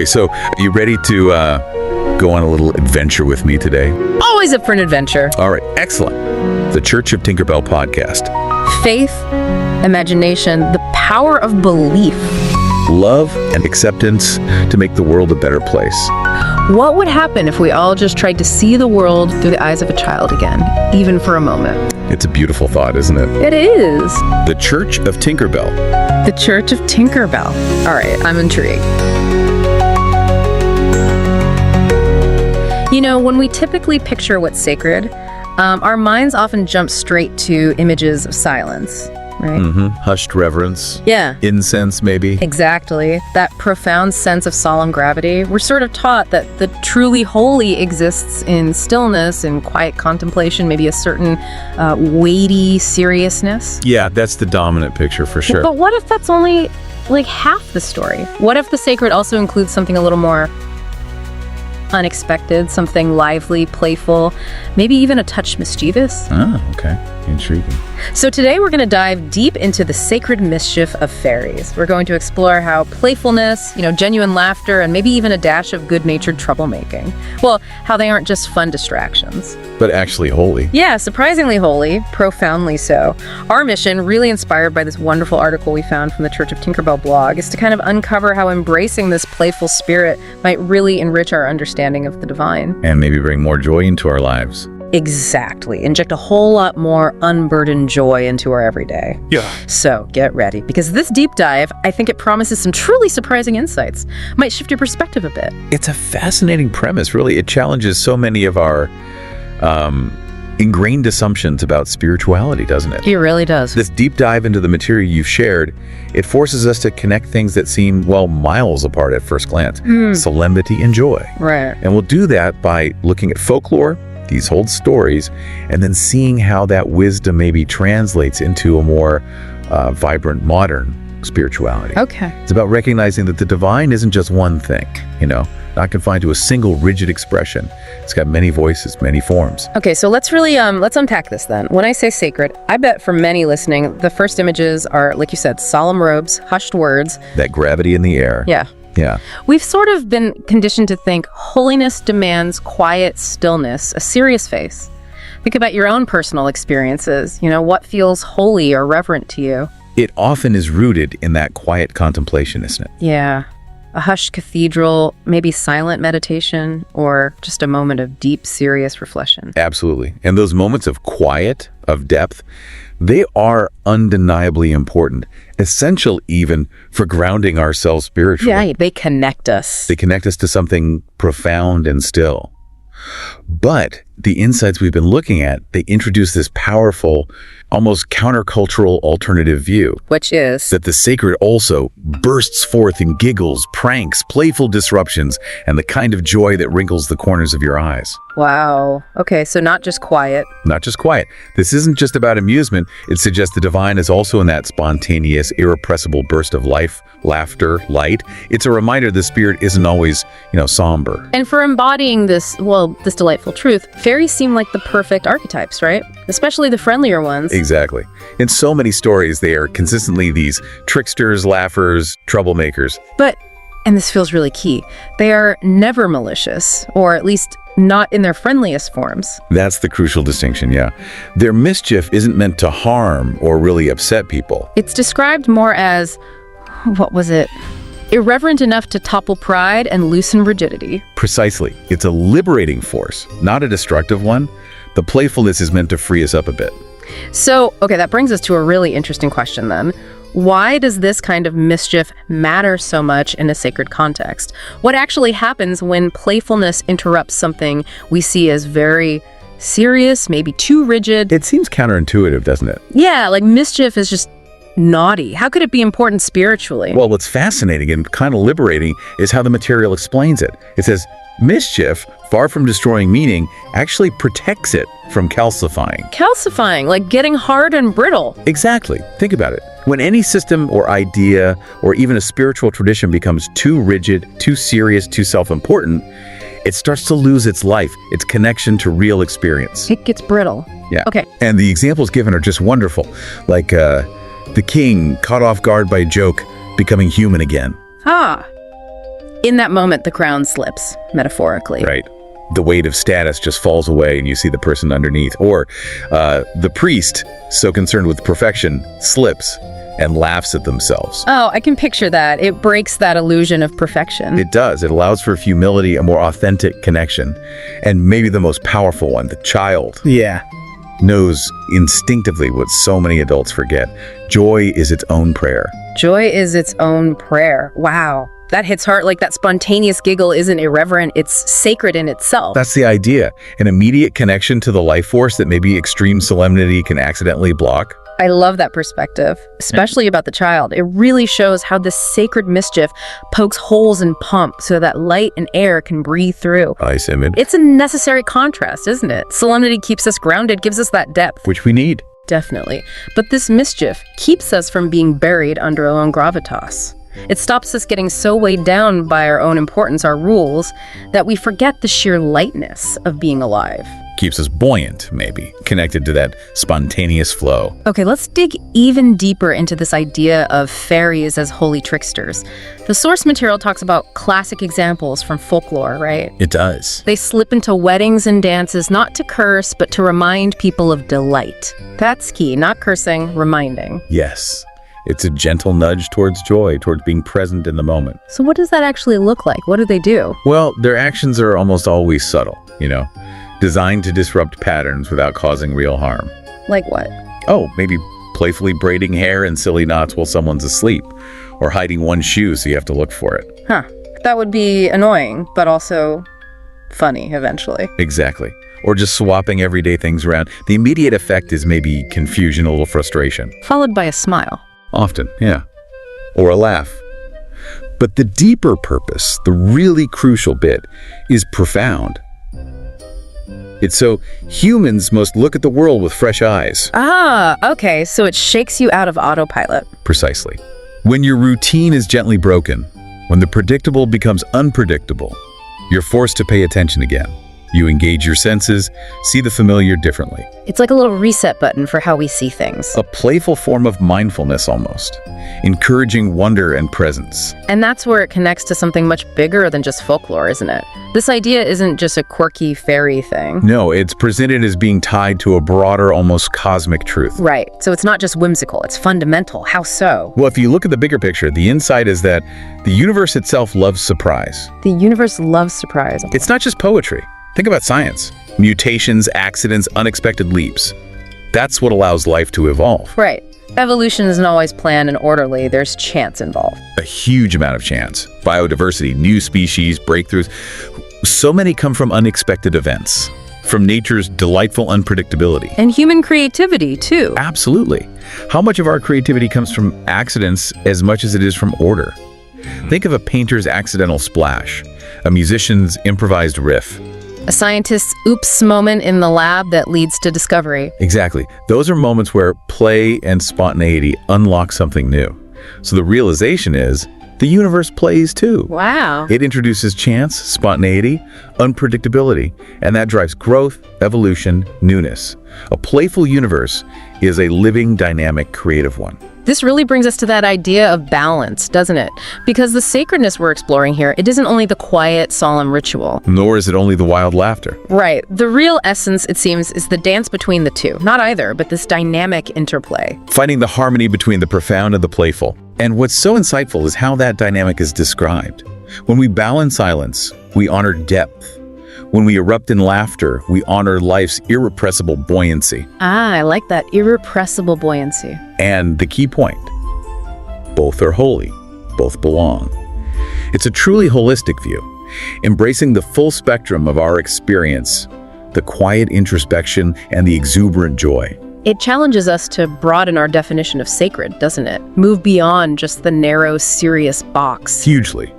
Okay, so you ready to go on a little adventure with me today? Always up for an adventure. All right, excellent. The Church of Tinkerbell podcast. Faith, imagination, the power of belief. Love and acceptance to make the world a better place. What would happen if we all just tried to see the world through the eyes of a child again, even for a moment? It's a beautiful thought, isn't it? It is. The Church of Tinkerbell. The Church of Tinkerbell. All right, I'm intrigued. You know, when we typically picture what's sacred, our minds often jump straight to images of silence, right? Mm-hmm. Hushed reverence. Yeah. Incense, maybe. Exactly. That profound sense of solemn gravity. We're sort of taught that the truly holy exists in stillness and quiet contemplation, maybe a certain weighty seriousness. Yeah, that's the dominant picture for sure. But what if that's only like half the story? What if the sacred also includes something a little more unexpected, something lively, playful, maybe even a touch mischievous? Oh, okay. Intriguing. So today we're going to dive deep into the sacred mischief of fairies. We're going to explore how playfulness, genuine laughter, and maybe even a dash of good-natured troublemaking, well, how they aren't just fun distractions. But actually holy. Yeah, surprisingly holy, profoundly so. Our mission, really inspired by this wonderful article we found from the Church of Tinkerbell blog, is to kind of uncover how embracing this playful spirit might really enrich our understanding of the divine. And maybe bring more joy into our lives. Exactly. Inject a whole lot more unburdened joy into our everyday. Yeah. So get ready, because this deep dive, I think it promises some truly surprising insights. Might shift your perspective a bit. It's a fascinating premise, really. It challenges so many of our ingrained assumptions about spirituality, doesn't it? It really does. This deep dive into the material you've shared, it forces us to connect things that seem, miles apart at first glance. Solemnity and joy. Right. And we'll do that by looking at folklore, these old stories, and then seeing how that wisdom maybe translates into a more vibrant modern spirituality. Okay. It's about recognizing that the divine isn't just one thing, not confined to a single rigid expression. It's got many voices, many forms. Okay, so let's really let's unpack this then. When I say sacred, I bet for many listening, the first images are, like you said, solemn robes, hushed words. That gravity in the air. Yeah. Yeah. We've sort of been conditioned to think holiness demands quiet stillness, a serious face. Think about your own personal experiences. What feels holy or reverent to you? It often is rooted in that quiet contemplation, isn't it? Yeah. A hushed cathedral, maybe silent meditation, or just a moment of deep, serious reflection. Absolutely. And those moments of quiet, of depth, they are undeniably important, essential even for grounding ourselves spiritually. Yeah, they connect us. They connect us to something profound and still. But the insights we've been looking at, they introduce this powerful, almost countercultural alternative view. Which is? That the sacred also bursts forth in giggles, pranks, playful disruptions, and the kind of joy that wrinkles the corners of your eyes. Wow. Okay, so not just quiet. Not just quiet. This isn't just about amusement. It suggests the divine is also in that spontaneous, irrepressible burst of life, laughter, light. It's a reminder the spirit isn't always, somber. And for embodying this delightful truth, fairies seem like the perfect archetypes, right? Especially the friendlier ones. Exactly. In so many stories, they are consistently these tricksters, laughers, troublemakers. But, and this feels really key, they are never malicious, or at least not in their friendliest forms. That's the crucial distinction, yeah. Their mischief isn't meant to harm or really upset people. It's described more as, irreverent enough to topple pride and loosen rigidity. Precisely. It's a liberating force, not a destructive one. The playfulness is meant to free us up a bit. So, okay, that brings us to a really interesting question then. Why does this kind of mischief matter so much in a sacred context? What actually happens when playfulness interrupts something we see as very serious, maybe too rigid? It seems counterintuitive, doesn't it? Yeah, like mischief is just naughty. How could it be important spiritually? Well, what's fascinating and kind of liberating is how the material explains it. It says, mischief, far from destroying meaning, actually protects it from calcifying. Calcifying, like getting hard and brittle. Exactly. Think about it. When any system or idea or even a spiritual tradition becomes too rigid, too serious, too self-important, it starts to lose its life, its connection to real experience. It gets brittle. Yeah. Okay. And the examples given are just wonderful. Like the king caught off guard by a joke, becoming human again. Ah. In that moment, the crown slips, metaphorically. Right. The weight of status just falls away and you see the person underneath. Or the priest, so concerned with perfection, slips and laughs at themselves. Oh, I can picture that. It breaks that illusion of perfection. It does. It allows for humility, a more authentic connection. And maybe the most powerful one, the child. Yeah. Knows instinctively what so many adults forget. Joy is its own prayer. Joy is its own prayer. Wow. That hits hard. Like, that spontaneous giggle isn't irreverent, it's sacred in itself. That's the idea. An immediate connection to the life force that maybe extreme solemnity can accidentally block. I love that perspective, especially about the child. It really shows how this sacred mischief pokes holes in pump so that light and air can breathe through. Nice image. It's a necessary contrast, isn't it? Solemnity keeps us grounded, gives us that depth. Which we need. Definitely. But this mischief keeps us from being buried under our own gravitas. It stops us getting so weighed down by our own importance, our rules, that we forget the sheer lightness of being alive. Keeps us buoyant, maybe, connected to that spontaneous flow. Okay, let's dig even deeper into this idea of fairies as holy tricksters. The source material talks about classic examples from folklore, right? It does. They slip into weddings and dances not to curse, but to remind people of delight. That's key, not cursing, reminding. Yes. It's a gentle nudge towards joy, towards being present in the moment. So what does that actually look like? What do they do? Well, their actions are almost always subtle, designed to disrupt patterns without causing real harm. Like what? Oh, maybe playfully braiding hair in silly knots while someone's asleep, or hiding one shoe so you have to look for it. Huh. That would be annoying, but also funny eventually. Exactly. Or just swapping everyday things around. The immediate effect is maybe confusion, a little frustration. Followed by a smile. Often, yeah. Or a laugh. But the deeper purpose, the really crucial bit, is profound. It's so humans must look at the world with fresh eyes. Ah, okay, so it shakes you out of autopilot. Precisely. When your routine is gently broken, when the predictable becomes unpredictable, you're forced to pay attention again. You engage your senses, see the familiar differently. It's like a little reset button for how we see things. A playful form of mindfulness almost, encouraging wonder and presence. And that's where it connects to something much bigger than just folklore, isn't it? This idea isn't just a quirky fairy thing. No, it's presented as being tied to a broader, almost cosmic truth. Right, so it's not just whimsical, it's fundamental. How so? Well, if you look at the bigger picture, the insight is that the universe itself loves surprise. The universe loves surprise. It's not just poetry. Think about science. Mutations, accidents, unexpected leaps. That's what allows life to evolve. Right. Evolution isn't always planned and orderly. There's chance involved. A huge amount of chance. Biodiversity, new species, breakthroughs. So many come from unexpected events, from nature's delightful unpredictability. And human creativity, too. Absolutely. How much of our creativity comes from accidents as much as it is from order? Think of a painter's accidental splash, a musician's improvised riff. A scientist's oops moment in the lab that leads to discovery. Exactly. Those are moments where play and spontaneity unlock something new. So the realization is, the universe plays too. Wow. It introduces chance, spontaneity, unpredictability, and that drives growth, evolution, newness. A playful universe is a living, dynamic, creative one. This really brings us to that idea of balance, doesn't it? Because the sacredness we're exploring here, it isn't only the quiet, solemn ritual. Nor is it only the wild laughter. Right. The real essence, it seems, is the dance between the two. Not either, but this dynamic interplay. Finding the harmony between the profound and the playful. And what's so insightful is how that dynamic is described. When we bow in silence, we honor depth. When we erupt in laughter, we honor life's irrepressible buoyancy. Ah, I like that. Irrepressible buoyancy. And the key point, both are holy, both belong. It's a truly holistic view, embracing the full spectrum of our experience, the quiet introspection and the exuberant joy. It challenges us to broaden our definition of sacred, doesn't it? Move beyond just the narrow, serious box. Hugely.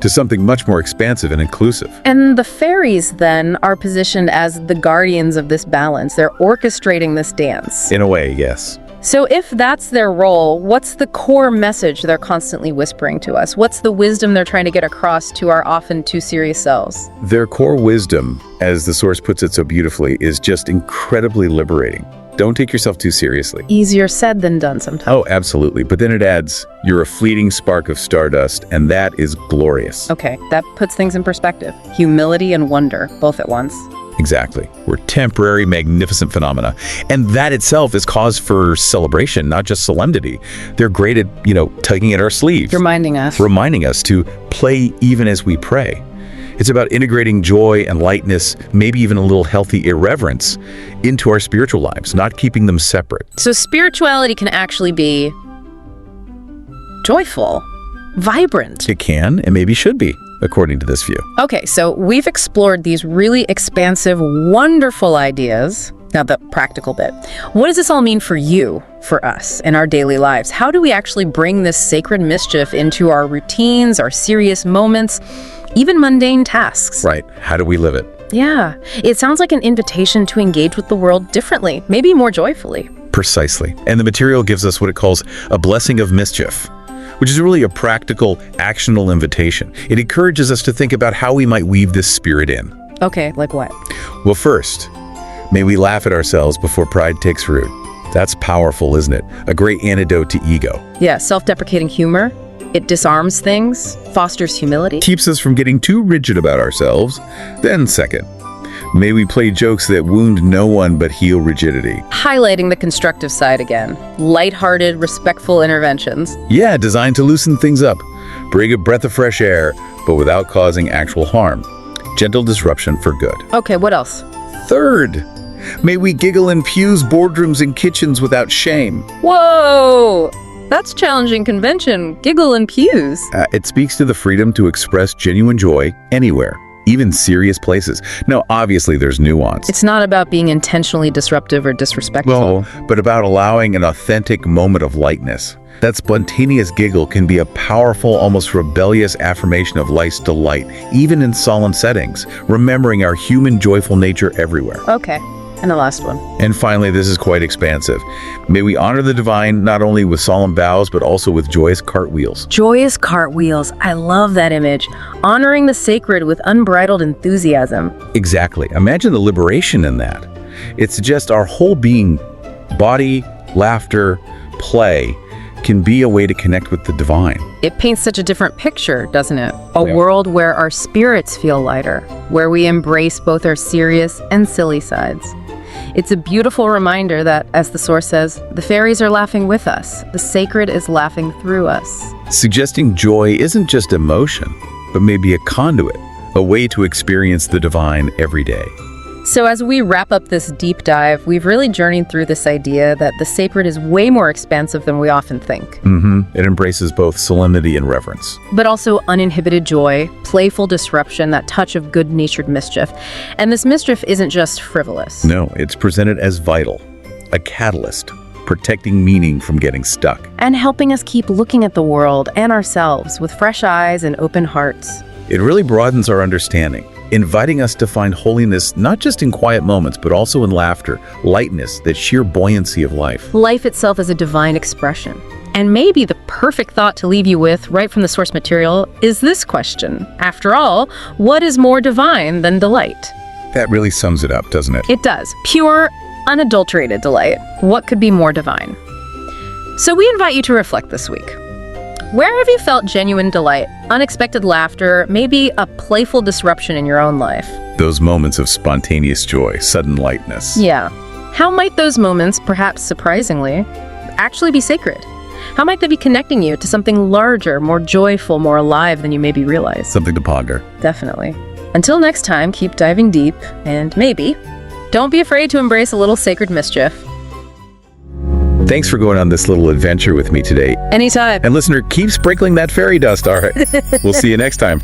To something much more expansive and inclusive. And the fairies, then, are positioned as the guardians of this balance. They're orchestrating this dance. In a way, yes. So if that's their role, what's the core message they're constantly whispering to us? What's the wisdom they're trying to get across to our often too serious selves? Their core wisdom, as the source puts it so beautifully, is just incredibly liberating. Don't take yourself too seriously. Easier said than done sometimes. Oh, absolutely. But then it adds, you're a fleeting spark of stardust, and that is glorious. Okay, that puts things in perspective. Humility and wonder, both at once. Exactly. We're temporary, magnificent phenomena. And that itself is cause for celebration, not just solemnity. They're great at, tugging at our sleeves. Reminding us to play even as we pray. It's about integrating joy and lightness, maybe even a little healthy irreverence, into our spiritual lives, not keeping them separate. So spirituality can actually be joyful, vibrant. It can, and maybe should be, according to this view. Okay, so we've explored these really expansive, wonderful ideas. Now the practical bit. What does this all mean for you, for us, in our daily lives? How do we actually bring this sacred mischief into our routines, our serious moments, even mundane tasks? Right. How do we live it? Yeah. It sounds like an invitation to engage with the world differently, maybe more joyfully. Precisely. And the material gives us what it calls a blessing of mischief, which is really a practical, actionable invitation. It encourages us to think about how we might weave this spirit in. Okay, like what? Well, first, may we laugh at ourselves before pride takes root. That's powerful, isn't it? A great antidote to ego. Yeah, self-deprecating humor. It disarms things, fosters humility. Keeps us from getting too rigid about ourselves. Then second, may we play jokes that wound no one but heal rigidity. Highlighting the constructive side again. Lighthearted, respectful interventions. Yeah, designed to loosen things up. Bring a breath of fresh air, but without causing actual harm. Gentle disruption for good. Okay, what else? Third, may we giggle in pews, boardrooms, and kitchens without shame. Whoa! That's challenging convention. Giggle in pews. It speaks to the freedom to express genuine joy anywhere, even serious places. Now, obviously, there's nuance. It's not about being intentionally disruptive or disrespectful. But about allowing an authentic moment of lightness. That spontaneous giggle can be a powerful, almost rebellious affirmation of life's delight, even in solemn settings, remembering our human joyful nature everywhere. Okay, and the last one. And finally, this is quite expansive. May we honor the divine not only with solemn vows, but also with joyous cartwheels. Joyous cartwheels. I love that image. Honoring the sacred with unbridled enthusiasm. Exactly. Imagine the liberation in that. It suggests our whole being, body, laughter, play, can be a way to connect with the divine. It paints such a different picture, doesn't it? A world where our spirits feel lighter, where we embrace both our serious and silly sides. It's a beautiful reminder that, as the source says, the fairies are laughing with us. The sacred is laughing through us. Suggesting joy isn't just emotion, but maybe a conduit, a way to experience the divine every day. So as we wrap up this deep dive, we've really journeyed through this idea that the sacred is way more expansive than we often think. It embraces both solemnity and reverence. But also uninhibited joy, playful disruption, that touch of good-natured mischief. And this mischief isn't just frivolous. No, it's presented as vital, a catalyst, protecting meaning from getting stuck. And helping us keep looking at the world and ourselves with fresh eyes and open hearts. It really broadens our understanding, inviting us to find holiness not just in quiet moments, but also in laughter, lightness, that sheer buoyancy of life. Life itself is a divine expression. And maybe the perfect thought to leave you with, right from the source material, is this question. After all, what is more divine than delight? That really sums it up, doesn't it? It does. Pure, unadulterated delight. What could be more divine? So we invite you to reflect this week. Where have you felt genuine delight, unexpected laughter, maybe a playful disruption in your own life? Those moments of spontaneous joy, sudden lightness. Yeah. How might those moments, perhaps surprisingly, actually be sacred? How might they be connecting you to something larger, more joyful, more alive than you maybe realize? Something to ponder. Definitely. Until next time, keep diving deep, and maybe, don't be afraid to embrace a little sacred mischief. Thanks for going on this little adventure with me today. Anytime. And listener, keep sprinkling that fairy dust, all right? We'll see you next time.